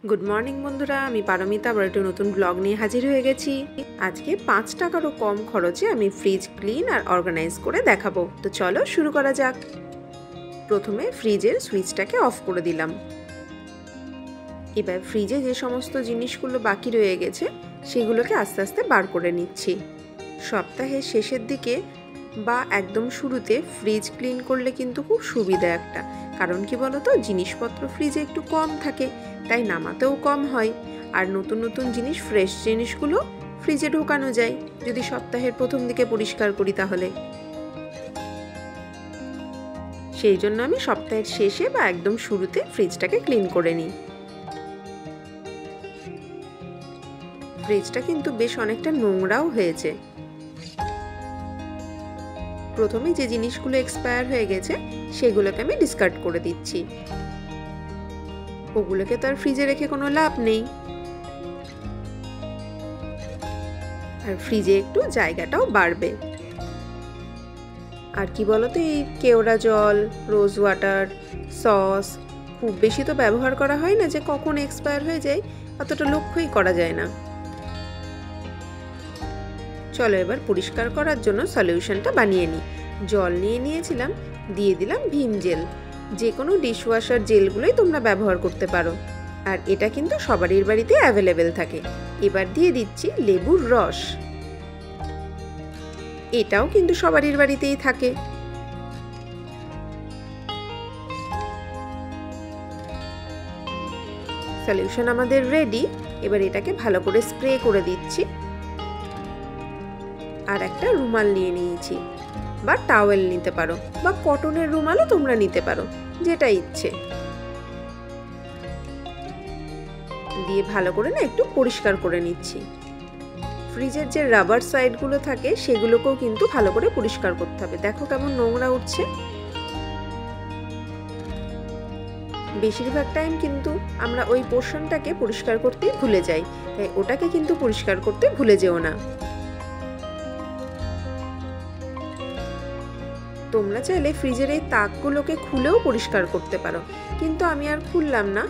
Good morning বন্ধুরা, আমি পারমিতা আবার একটা নতুন ব্লগ নিয়ে হাজির হয়ে গেছি। আজকে 5 টাকারও কম খরচে আমি ফ্রিজ ক্লিন আর অর্গানাইজ করে দেখাবো। তো চলো শুরু করা যাক। প্রথমে ফ্রিজের সুইচটাকে অফ করে দিলাম। এবার ফ্রিজে যে সমস্ত জিনিসগুলো বাকি রয়ে গেছে সেগুলোকে আস্তে আস্তে বার করে নিচ্ছি। সপ্তাহের শেষের দিকে বা একদম শুরুতে ফ্রিজ ক্লিন করলে কিন্তু খুব সুবিধা একটা, কারণ কি বলতো, জিনিসপত্র ফ্রিজে একটু কম থাকে, তাই নামাতেও কম হয়। আর নতুন নতুন জিনিস, ফ্রেশ জিনিসগুলো ফ্রিজে ঢোকানো যায় যদি সপ্তাহের প্রথম দিকে পরিষ্কার করি তাহলে। সেই জন্য আমি সপ্তাহের শেষে বা একদম শুরুতে ফ্রিজটাকে ক্লিন করে নিই। ফ্রিজটা কিন্তু বেশ অনেকটা নোংরাও হয়েছে। প্রথমে যে জিনিসগুলো এক্সপায়ার হয়ে গেছে সেগুলোকে আমি ডিসকার্ড করে দিচ্ছি। ওগুলোকে তো আর ফ্রিজে রেখে কোনো লাভ নেই, আর ফ্রিজে একটু জায়গাটাও বাড়বে। আর কি বলতো, এই কেওড়া জল, রোজ ওয়াটার, সস খুব বেশি তো ব্যবহার করা হয় না, যে কখন এক্সপায়ার হয়ে যায় অতটা লক্ষ্যই করা যায় না। চলো এবার পরিষ্কার করার জন্য সলিউশনটা বানিয়ে নিই। জল নিয়ে নিয়েছিলাম, দিয়ে দিলাম ভিম জেল। যে কোনো ডিশওয়াশার জেলগুলোই তোমরা ব্যবহার করতে পারো, আর এটা কিন্তু সবারই বাড়িতে অ্যাভেলেবেল থাকে। এবার দিয়ে দিচ্ছি লেবুর রস, এটাও কিন্তু সবারই বাড়িতেই থাকে। সলিউশন আমাদের রেডি। এবার এটাকে ভালো করে স্প্রে করে দিচ্ছি। আর একটা রুমাল নিয়ে নিয়েছি, বা টাওয়েল নিতে পারো, বা কটনের রুমালও তোমরা নিতে পারো, যেটা ইচ্ছে। দিয়ে ভালো করে না একটু পরিষ্কার করে নিচ্ছি। ফ্রিজের যে রাবার সাইডগুলো থাকে সেগুলোকেও কিন্তু ভালো করে পরিষ্কার করতে হবে। দেখো কেমন নোংরা উঠছে। বেশিরভাগ টাইম কিন্তু আমরা ওই পোর্শনটাকে পরিষ্কার করতে ভুলে যাই, তাই ওটাকে কিন্তু পরিষ্কার করতে ভুলে যেও না। তোমরা চাইলে ফ্রিজের এই তাকগুলোকে খুলেও পরিষ্কার করতে পারো, কিন্তু আমি আর খুললাম না,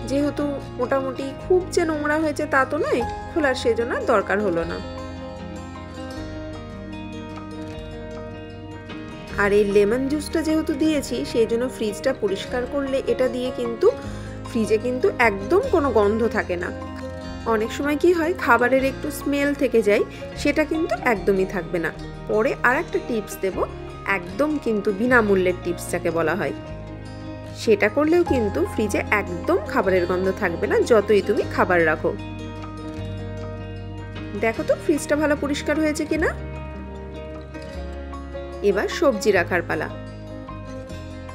যেহেতু মোটামুটি খুব যে নোংরা হয়েছে তা তো নয়, খোলার সেজন্য দরকার হলো না। আর এই লেমন জুসটা যেহেতু দিয়েছি, সেই জন্য ফ্রিজটা পরিষ্কার করলে এটা দিয়ে কিন্তু ফ্রিজে কিন্তু একদম কোনো গন্ধ থাকে না। অনেক সময় কি হয়, খাবারের একটু স্মেল থেকে যায়, সেটা কিন্তু একদমই থাকবে না। পরে আর একটা টিপস দেব, একদম কিন্তু বিনামূল্যের টিপস যাকে বলা হয়, সেটা করলেও কিন্তু ফ্রিজে একদম খাবারের গন্ধ থাকবে না, যতই তুমি খাবার রাখো। দেখো তো ফ্রিজটা ভালো পরিষ্কার হয়েছে কিনা। এবার সবজি রাখার পালা।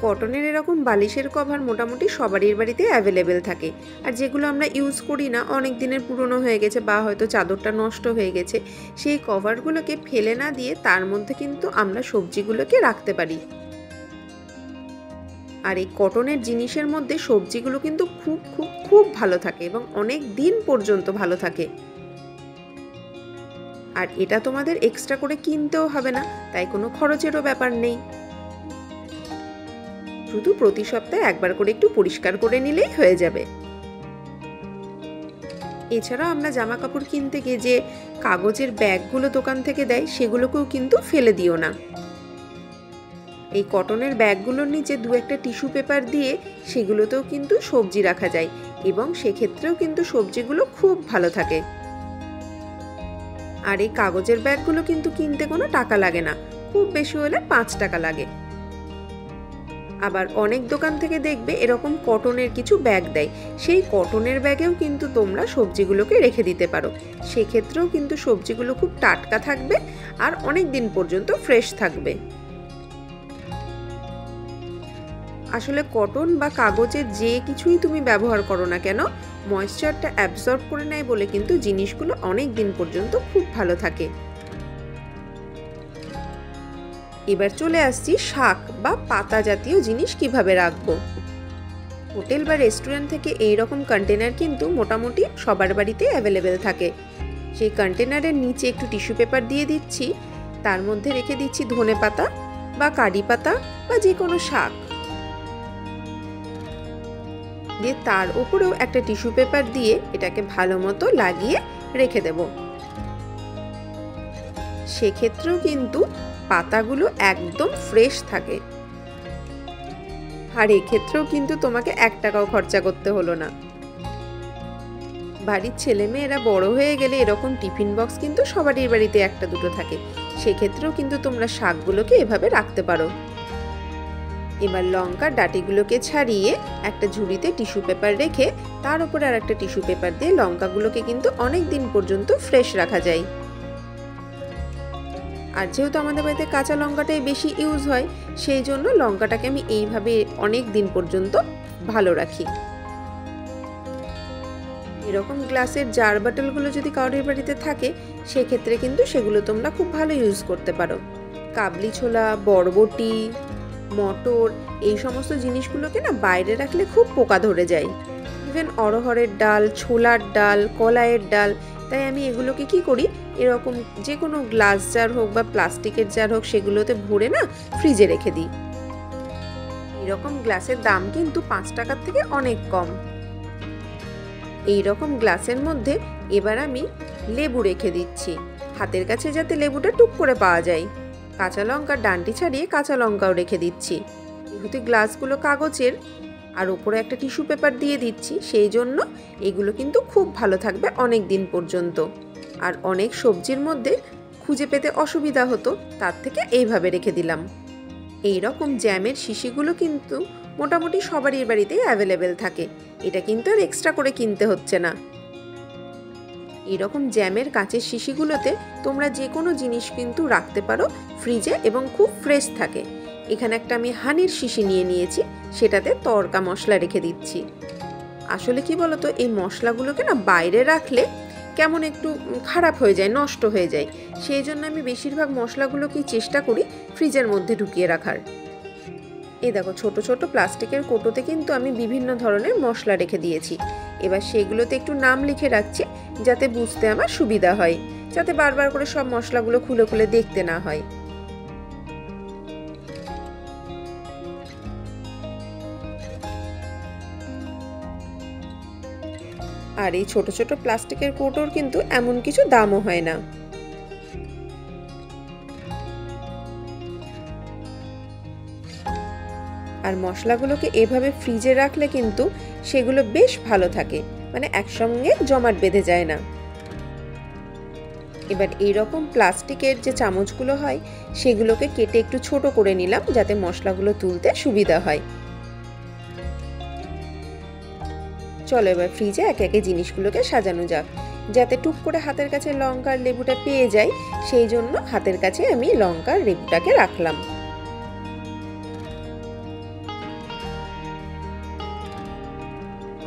কটনের এরকম বালিশের কভার মোটামুটি সবারই বাড়িতে অ্যাভেলেবেল থাকে, আর যেগুলো আমরা ইউজ করি না, অনেক দিনের পুরনো হয়ে গেছে বা হয়তো চাদরটা নষ্ট হয়ে গেছে, সেই কভারগুলোকে ফেলে না দিয়ে তার মধ্যে কিন্তু আমরা সবজিগুলোকে রাখতে পারি। আর এই কটনের জিনিসের মধ্যে সবজিগুলো কিন্তু খুব খুব খুব ভালো থাকে এবং অনেক দিন পর্যন্ত ভালো থাকে। আর এটা তোমাদের এক্সট্রা করে কিনতেও হবে না, তাই কোনো খরচেরও ব্যাপার নেই। শুধু প্রতি সপ্তাহে একবার করে একটু পরিষ্কার করে নিলেই হয়ে যাবে। এছাড়াও আমরা জামা কাপড় কিনতে গিয়ে যে কাগজের ব্যাগগুলো দোকান থেকে দেয়, সেগুলোকেও কিন্তু ফেলে দিও না। এই কটনের ব্যাগগুলোর নিচে দু একটা টিস্যু পেপার দিয়ে সেগুলোতেও কিন্তু সবজি রাখা যায়, এবং সেক্ষেত্রেও কিন্তু সবজিগুলো খুব ভালো থাকে। আর এই কাগজের ব্যাগগুলো কিন্তু কিনতে কোনো টাকা লাগে না, খুব বেশি হলে 5 টাকা লাগে। আবার অনেক দোকান থেকে দেখবে এরকম কটনের কিছু ব্যাগ দেয়, সেই কটনের ব্যাগেও কিন্তু তোমরা সবজিগুলোকে রেখে দিতে পারো। সেক্ষেত্রেও কিন্তু সবজিগুলো খুব টাটকা থাকবে আর অনেক দিন পর্যন্ত ফ্রেশ থাকবে। আসলে কটন বা কাগজের যে কিছুই তুমি ব্যবহার করো না কেন, ময়েশ্চারটা অ্যাবজর্ব করে নেয় বলে কিন্তু জিনিসগুলো অনেক দিন পর্যন্ত খুব ভালো থাকে। এবার চলে আসছি শাক বা পাতা জাতীয় জিনিস কিভাবে রাখবো। হোটেল বা রেস্টুরেন্ট থেকে এই রকম কন্টেনার কিন্তু মোটামুটি সবার বাড়িতে অ্যাভেলেবেল থাকে। সেই কন্টেনারের নিচে একটু টিস্যু পেপার দিয়ে দিচ্ছি, তার মধ্যে রেখে দিচ্ছি ধনে পাতা বা কারি পাতা বা যে কোনো শাক। দিয়ে তার উপরেও একটা টিস্যু পেপার দিয়ে এটাকে ভালো মতো লাগিয়ে রেখে দেব। সেক্ষেত্রেও কিন্তু পাতাগুলো একদম ফ্রেশ থাকে, আর এক্ষেত্রেও কিন্তু তোমাকে 1 টাকাও খরচা করতে হলো না। বাড়ির ছেলে মেয়েরা বড় হয়ে গেলে এরকম টিফিন বক্স কিন্তু সবারই বাড়িতে একটা দুটো থাকে, সেক্ষেত্রেও কিন্তু তোমরা শাকগুলোকে এভাবে রাখতে পারো। এবার লঙ্কার ডাঁটিগুলোকে ছাড়িয়ে একটা ঝুড়িতে টিস্যু পেপার রেখে তার উপরে আর একটা টিস্যু পেপার দিয়ে লঙ্কাগুলোকে কিন্তু অনেক দিন পর্যন্ত ফ্রেশ রাখা যায়। আর যেহেতু আমাদের বাড়িতে কাঁচা লঙ্কাটাই বেশি ইউজ হয়, সেই জন্য লঙ্কাটাকে আমি এইভাবে অনেক দিন পর্যন্ত ভালো রাখি। এরকম গ্লাসের জার বাটলগুলো যদি কারোর বাড়িতে থাকে, সেক্ষেত্রে কিন্তু সেগুলো তোমরা খুব ভালো ইউজ করতে পারো। কাবলি ছোলা, বরবটি, মটর এই সমস্ত জিনিসগুলোকে না বাইরে রাখলে খুব পোকা ধরে যায়। ইভেন অড়হরের ডাল, ছোলার ডাল, কলাইয়ের ডাল। তাই আমি এগুলোকে কি করি, এরকম যে কোনো গ্লাস জার হোক বা প্লাস্টিকের জার হোক সেগুলোতে ভরে না ফ্রিজে রেখে দিই। এরকম গ্লাসের দাম কিন্তু 5 টাকার থেকে অনেক কম। এই রকম গ্লাসের মধ্যে এবার আমি লেবু রেখে দিচ্ছি, হাতের কাছে যাতে লেবুটা টুক করে পাওয়া যায়। কাঁচা লঙ্কার ডান্টি ছাড়িয়ে কাঁচা লঙ্কাও রেখে দিচ্ছি। যেহেতু গ্লাসগুলো কাগজের আর উপরে একটা টিস্যু পেপার দিয়ে দিচ্ছি, সেই জন্য এগুলো কিন্তু খুব ভালো থাকবে অনেক দিন পর্যন্ত। আর অনেক সবজির মধ্যে খুঁজে পেতে অসুবিধা হতো, তার থেকে এইভাবে রেখে দিলাম। এই রকম জ্যামের শিশিগুলো কিন্তু মোটামুটি সবারই বাড়িতেই অ্যাভেলেবেল থাকে, এটা কিন্তু আর এক্সট্রা করে কিনতে হচ্ছে না। এরকম জ্যামের কাঁচের শিশিগুলোতে তোমরা যে কোনো জিনিস কিন্তু রাখতে পারো ফ্রিজে এবং খুব ফ্রেশ থাকে। এখানে একটা আমি হানির শিশি নিয়ে নিয়েছি, সেটাতে তড়কা মশলা রেখে দিচ্ছি। আসলে কি বলতো, এই মশলাগুলোকে না বাইরে রাখলে কেমন একটু খারাপ হয়ে যায়, নষ্ট হয়ে যায়। সেই জন্য আমি বেশিরভাগ মশলাগুলোকেই চেষ্টা করি ফ্রিজের মধ্যে ঢুকিয়ে রাখার। এই দেখো ছোট ছোট প্লাস্টিকের কৌটোতে কিন্তু আমি বিভিন্ন ধরনের মশলা রেখে দিয়েছি। এবার সেগুলোতে একটু নাম লিখে রাখছি, যাতে বুঝতে আমার সুবিধা হয়, যাতে বারবার করে সব মশলাগুলো খুলে খুলে দেখতে না হয়। আর এই ছোট ছোট প্লাস্টিকের কৌটোর কিন্তু এমন কিছু দামও হয় না। আর মশলাগুলোকে এভাবে ফ্রিজে রাখলে কিন্তু সেগুলো বেশ ভালো থাকে, মানে একসঙ্গে জমাট বেঁধে যায় না। এবার এইরকম প্লাস্টিকের যে চামচগুলো হয় সেগুলোকে কেটে একটু ছোট করে নিলাম, যাতে মশলাগুলো তুলতে সুবিধা হয়। চলো এবার ফ্রিজে একে একে জিনিসগুলোকে সাজানো যাক, যাতে টুক করে হাতের কাছে লঙ্কার লেবুটা পেয়ে যাই। সেই জন্য হাতের কাছে আমি লঙ্কার লেবুটাকে রাখলাম।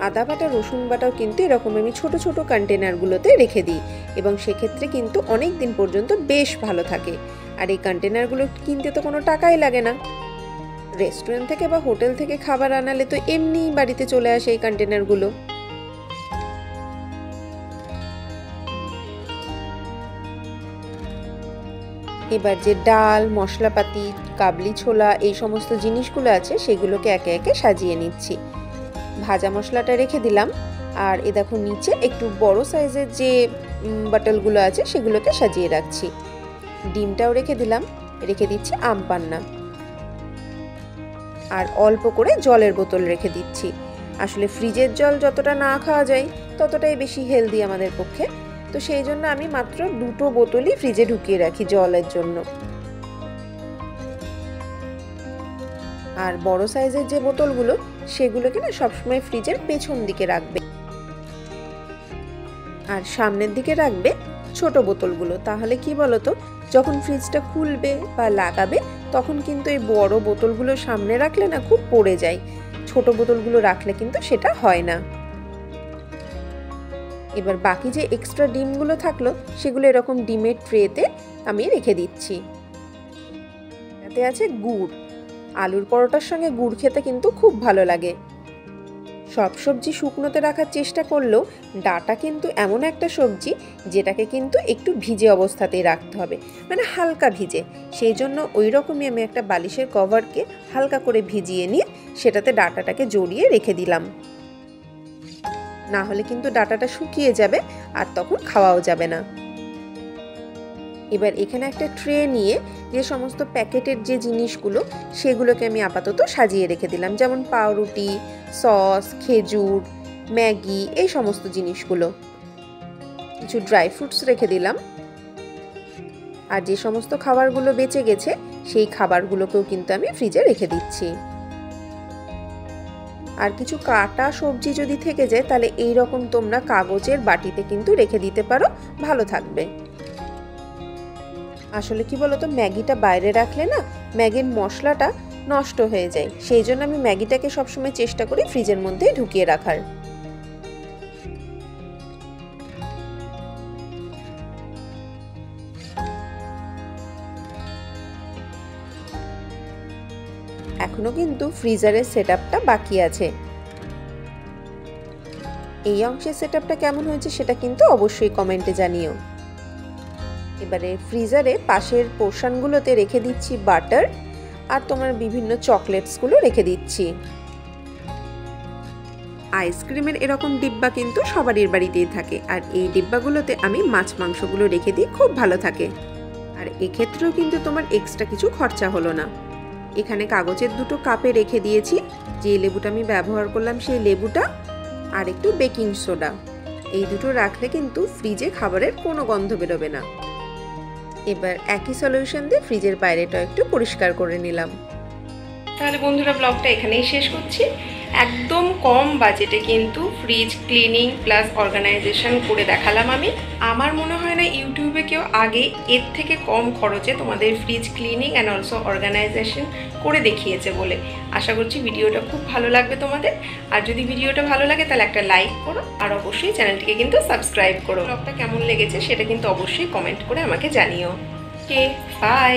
আদা বাটা, রসুন বাটাও কিন্তু এরকম আমি ছোট ছোট কন্টেনারগুলোতে রেখে দিই, এবং সেক্ষেত্রে কিন্তু অনেক দিন পর্যন্ত বেশ ভালো থাকে। আর এই কন্টেনারগুলো কিনতে তো কোনো টাকাই লাগে না। রেস্টুরেন্ট থেকে বা হোটেল থেকে খাবার আনালে তো এমনিই বাড়িতে চলে আসে এই কন্টেনারগুলো। এবার যে ডাল, মশলাপাতি, কাবলি ছোলা এই সমস্ত জিনিসগুলো আছে সেগুলোকে একে একে সাজিয়ে নিচ্ছি। ভাজা মশলাটা রেখে দিলাম, আর এ দেখো নিচে একটু বড় সাইজের যে বাটলগুলো আছে সেগুলোকে সাজিয়ে রাখছি। ডিমটাও রেখে দিলাম, রেখে দিচ্ছি আম পান্না, আর অল্প করে জলের বোতল রেখে দিচ্ছি। আসলে ফ্রিজের জল যতটা না খাওয়া যায় ততটাই বেশি হেলদি আমাদের পক্ষে, তো সেই জন্য আমি মাত্র 2টো বোতলই ফ্রিজে ঢুকিয়ে রাখি জলের জন্য। আর বড় সাইজের যে বোতলগুলো সেগুলোকে না সবসময় ফ্রিজের পেছন দিকে রাখবে, আর সামনের দিকে রাখবে ছোট বোতলগুলো। তাহলে কি বলতো, যখন ফ্রিজটা খুলবে বা লাগাবে তখন কিন্তু এই বড় বোতলগুলো সামনে রাখলে না খুব পড়ে যায়, ছোট বোতলগুলো রাখলে কিন্তু সেটা হয় না। এবার বাকি যে এক্সট্রা ডিমগুলো থাকলো সেগুলো এরকম ডিমের ট্রেতে আমি রেখে দিচ্ছি। এতে আছে গুড়, আলুর পরোটার সঙ্গে গুড় খেতে কিন্তু খুব ভালো লাগে। সব সবজি শুকনোতে রাখার চেষ্টা করলেও ডাঁটা কিন্তু এমন একটা সবজি যেটাকে কিন্তু একটু ভিজে অবস্থাতেই রাখতে হবে, মানে হালকা ভিজে। সেই জন্য ওই রকমই আমি একটা বালিশের কভারকে হালকা করে ভিজিয়ে নিয়ে সেটাতে ডাঁটাটাকে জড়িয়ে রেখে দিলাম। না হলে কিন্তু ডাটাটা শুকিয়ে যাবে আর তখন খাওয়াও যাবে না। এবার এখানে একটা ট্রে নিয়ে যে সমস্ত প্যাকেটের যে জিনিসগুলো সেগুলোকে আমি আপাতত সাজিয়ে রেখে দিলাম, যেমন পাউরুটি, সস, খেজুর, ম্যাগি, এই সমস্ত জিনিসগুলো। কিছু ড্রাই ফ্রুটস রেখে দিলাম। আর যে সমস্ত খাবারগুলো বেঁচে গেছে সেই খাবারগুলোকেও কিন্তু আমি ফ্রিজে রেখে দিচ্ছি। আর কিছু কাটা সবজি যদি থেকে যায় তাহলে এই রকম তোমরা কাগজের বাটিতে কিন্তু রেখে দিতে পারো, ভালো থাকবে। আসলে কি বলতো, ম্যাগিটা বাইরে রাখলে না ম্যাগির মশলাটা নষ্ট হয়ে যায়, সেই জন্য আমি ম্যাগিটাকে সবসময় চেষ্টা করি ফ্রিজের মধ্যে ঢুকিয়ে রাখার। এখনো কিন্তু ফ্রিজারের সেটআপটা বাকি আছে। এই অংশের সেটআপটা কেমন হয়েছে সেটা কিন্তু অবশ্যই কমেন্টে জানিও। এবারে ফ্রিজারে পাশের পোর্শনগুলোতে রেখে দিচ্ছি বাটার আর তোমার বিভিন্ন চকলেটসগুলো রেখে দিচ্ছি। আইসক্রিমের এরকম ডিব্বা কিন্তু সবারই বাড়িতেই থাকে, আর এই ডিব্বাগুলোতে আমি মাছ মাংসগুলো রেখে দিই, খুব ভালো থাকে। আর এক্ষেত্রেও কিন্তু তোমার এক্সট্রা কিছু খরচা হলো না। এখানে কাগজের দুটো কাপে রেখে দিয়েছি যে লেবুটা আমি ব্যবহার করলাম সেই লেবুটা, আর একটু বেকিং সোডা। এই দুটো রাখলে কিন্তু ফ্রিজে খাবারের কোনো গন্ধ বেরোবে না। এবার একই সলিউশন দিয়ে ফ্রিজের বাইরেটা একটু পরিষ্কার করে নিলাম। তাহলে বন্ধুরা, ব্লগটা এখানেই শেষ করছি। একদম কম বাজেটে কিন্তু ফ্রিজ ক্লিনিং প্লাস অর্গানাইজেশন করে দেখালাম আমি। আমার মনে হয় না ইউটিউবে কেউ আগে এর থেকে কম খরচে তোমাদের fridge cleaning and also organisation করে দেখিয়েছে বলে। আশা করছি ভিডিওটা খুব ভালো লাগবে তোমাদের। আর যদি ভিডিওটা ভালো লাগে তাহলে একটা লাইক করো, আর অবশ্যই চ্যানেলটিকে কিন্তু সাবস্ক্রাইব করো। ব্লগটা কেমন লেগেছে সেটা কিন্তু অবশ্যই কমেন্ট করে আমাকে জানিও। ওকে, বাই।